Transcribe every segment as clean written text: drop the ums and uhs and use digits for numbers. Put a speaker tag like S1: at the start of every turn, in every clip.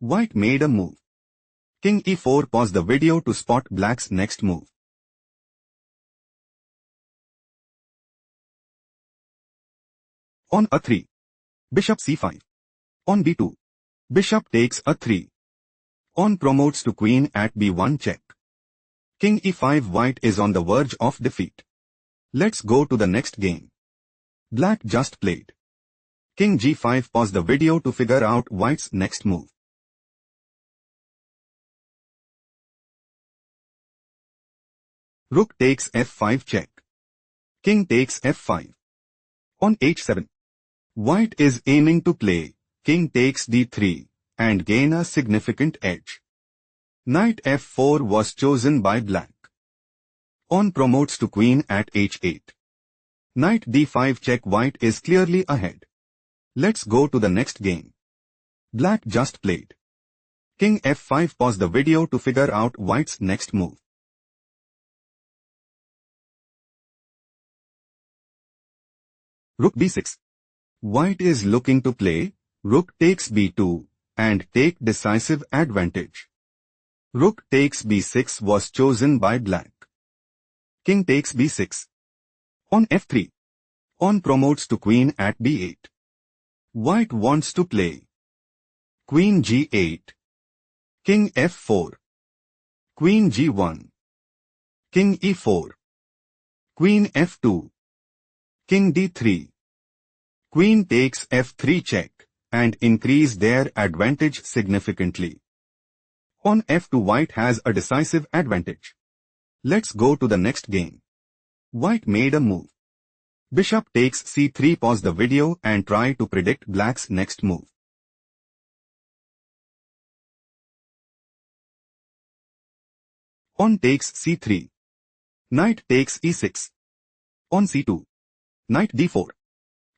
S1: White made a move. King e4. Pause the video to spot black's next move. On a3. Bishop c5. On b2. Bishop takes a3. On promotes to queen at b1 check. King e5. White is on the verge of defeat. Let's go to the next game. Black just played. King g5. Pause the video to figure out white's next move. Rook takes f5 check. King takes f5. On h7. White is aiming to play king takes d3 and gain a significant edge. Knight f4 was chosen by black. On promotes to queen at h8. Knight d5 check. White is clearly ahead. Let's go to the next game. Black just played. King f5. Pause the video to figure out white's next move. Rook b6. White is looking to play rook takes b2 and take decisive advantage. Rook takes b6 was chosen by black. King takes b6. On f3. On promotes to queen at b8. White wants to play queen g8. King f4. Queen g1. King e4. Queen f2. King d3. Queen takes f3 check and increase their advantage significantly. On f2. White has a decisive advantage. Let's go to the next game. White made a move. Bishop takes c3. Pause the video and try to predict black's next move. On takes c3. Knight takes e6. On c2. Knight d4.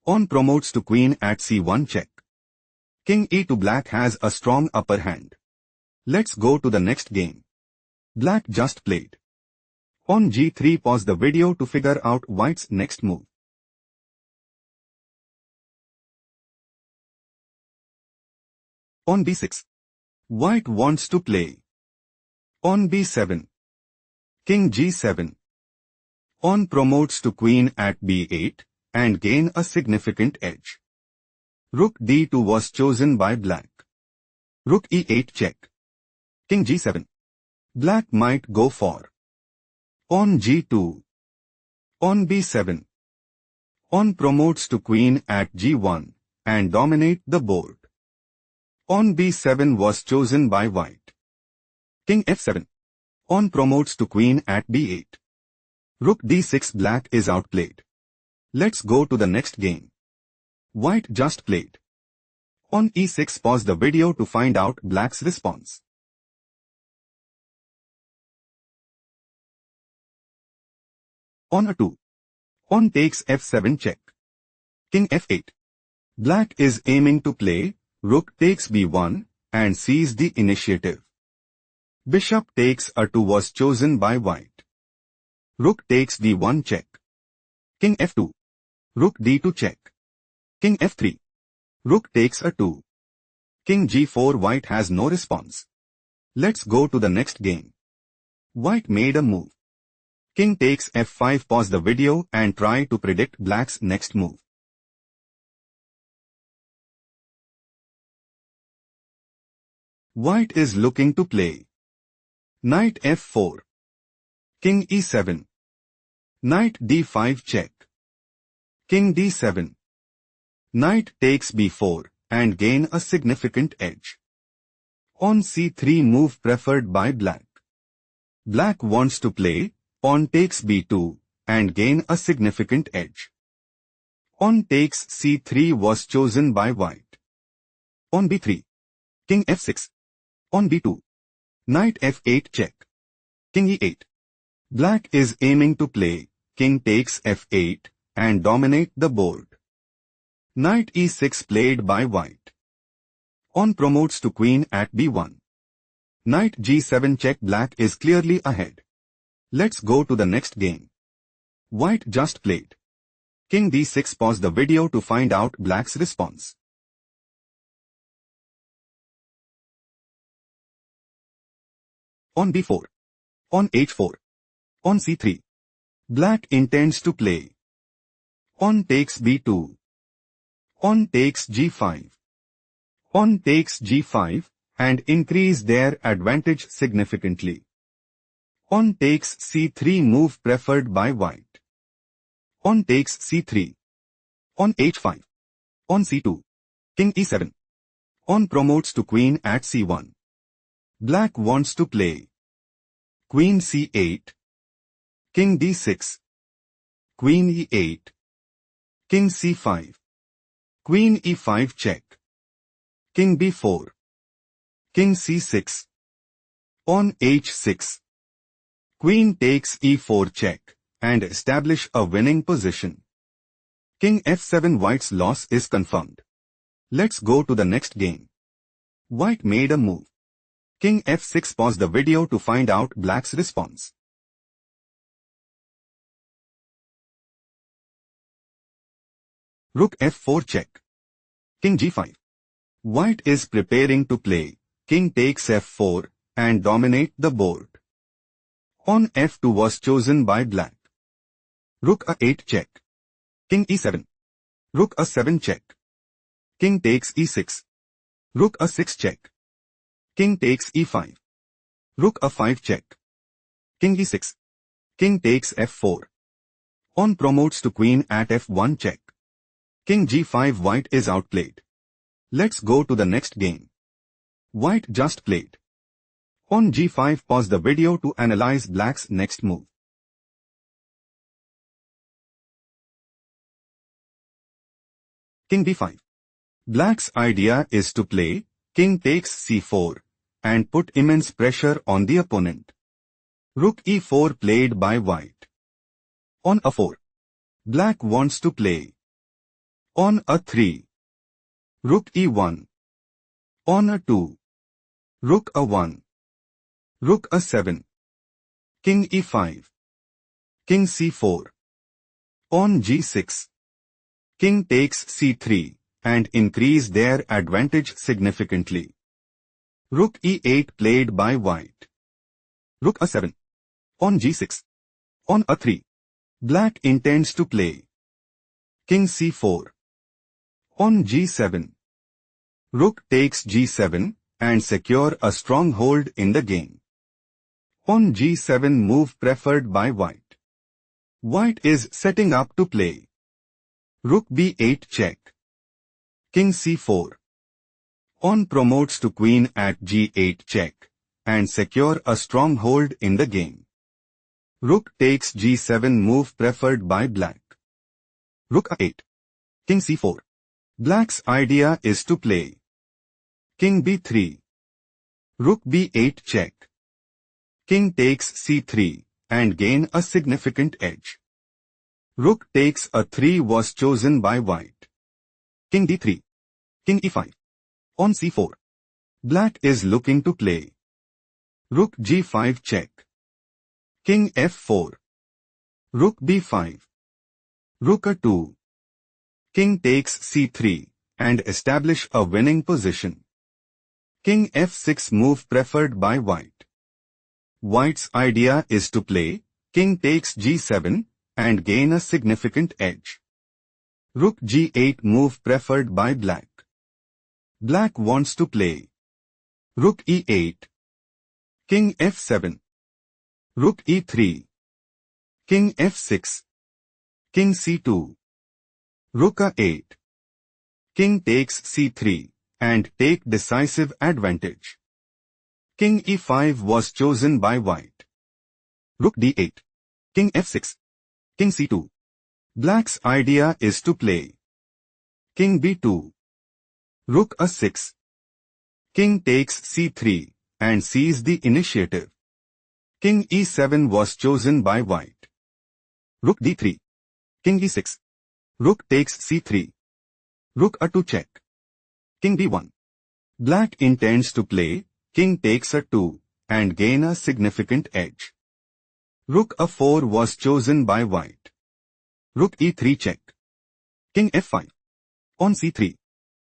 S1: On promotes to queen at c1 check. King e2. Black has a strong upper hand. Let's go to the next game. Black just played. On g3. Pause the video to figure out white's next move. On b6. White wants to play. On b7. King g7. On promotes to queen at b8 and gain a significant edge. Rook d2 was chosen by black. Rook e8 check. King g7. Black might go for. On g2. On b7. On promotes to queen at g1 and dominate the board. On b7 was chosen by white. King f7. On promotes to queen at b8. Rook d6. Black is outplayed. Let's go to the next game. White just played. On e6. Pause the video to find out black's response. On a2. On takes f7 check. King f8. Black is aiming to play rook takes b1 and seize the initiative. Bishop takes a2 was chosen by white. Rook takes d1 check. King f2. Rook d2 check. King f3. Rook takes a2. King g4. White has no response. Let's go to the next game. White made a move. King takes f5. Pause the video and try to predict black's next move. White is looking to play knight f4. King e7. Knight d5 check. King d7. Knight takes b4 and gain a significant edge. On c3. Move preferred by black. Black wants to play pawn takes b2 and gain a significant edge. On takes c3 was chosen by white. On b3. King f6. On b2. Knight f8 check. King e8. Black is aiming to play king takes f8 and dominate the board. Knight e6 played by white. On promotes to queen at b1. Knight g7 check. Black is clearly ahead. Let's go to the next game. White just played. King d6. Pause the video to find out black's response. On b4. On h4. On c3. Black intends to play. On takes b2. On takes g5. On takes g5, and increase their advantage significantly. On takes c3 move preferred by white. On takes c3. On h5. On c2. King e7. On promotes to queen at c1. Black wants to play. Queen c8. King d6. Queen e8. King c5. Queen e5 check. King b4. King c6. On h6. Queen takes e4 check, and establish a winning position. King f7. White's loss is confirmed. Let's go to the next game. White made a move. King f6. Pause the video to find out black's response. Rook f4 check. King g5. White is preparing to play. King takes f4 and dominate the board. On f2 was chosen by black. Rook a8 check. King e7. Rook a7 check. King takes e6. Rook a6 check. King takes e5. Rook a5 check. King e6. King takes f4. On promotes to queen at f1 check. King g5. White is outplayed. Let's go to the next game. White just played. On g5. Pause the video to analyze black's next move. King b5. Black's idea is to play king takes c4 and put immense pressure on the opponent. Rook e4 played by white. On a4. Black wants to play. On a3. Rook e1. On a2. Rook a1. Rook a7. King e5. King c4. On g6. King takes c3 and increase their advantage significantly. Rook e8 played by white. Rook a7. On g6. On a3. Black intends to play. King c4. On g7. Rook takes g7 and secure a strong hold in the game. On g7 move preferred by white. White is setting up to play. Rook b8 check. King c4. On promotes to queen at g8 check and secure a strong hold in the game. Rook takes g7 move preferred by black. Rook a8. King c4. Black's idea is to play. King b3. Rook b8 check. King takes c3 and gain a significant edge. Rook takes a3 was chosen by white. King d3. King e5. On c4. Black is looking to play. Rook g5 check. King f4. Rook b5. Rook a2. King takes c3 and establish a winning position. King f6 move preferred by white. White's idea is to play king takes g7 and gain a significant edge. Rook g8 move preferred by black. Black wants to play. Rook e8. King f7. Rook e3. King f6. King c2. Rook a8. King takes c3 and take decisive advantage. King e5 was chosen by white. Rook d8. King f6. King c2. Black's idea is to play. King b2. Rook a6. King takes c3 and seize the initiative. King e7 was chosen by white. Rook d3. King e6. Rook takes c3. Rook a2 check. King b1. Black intends to play king takes a2 and gain a significant edge. Rook a4 was chosen by white. Rook e3 check. King f5. On c3.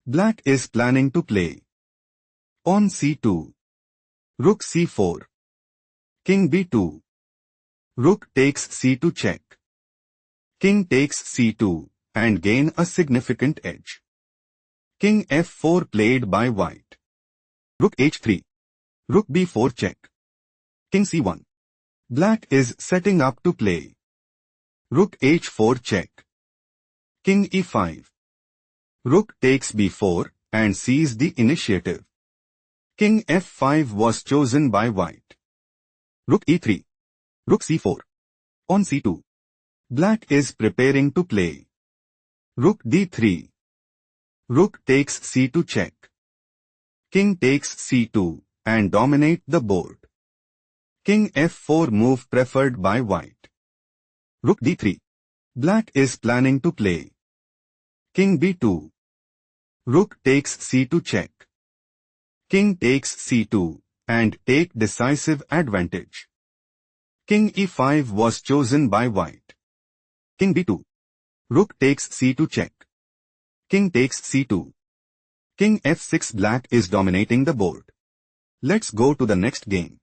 S1: Black is planning to play. On c2. Rook c4. King b2. Rook takes c2 check. King takes c2 and gain a significant edge. King f4 played by white. Rook h3. Rook b4 check. King c1. Black is setting up to play. Rook h4 check. King e5. Rook takes b4 and seizes the initiative. King f5 was chosen by white. Rook e3. Rook c4. On c2. Black is preparing to play. Rook d3. Rook takes c2 check. King takes c2 and dominate the board. King f4 move preferred by white. Rook d3. Black is planning to play. King b2. Rook takes c2 check. King takes c2 and take decisive advantage. King e5 was chosen by white. King b2. Rook takes c2 check. King takes c2. King f6. Black is dominating the board. Let's go to the next game.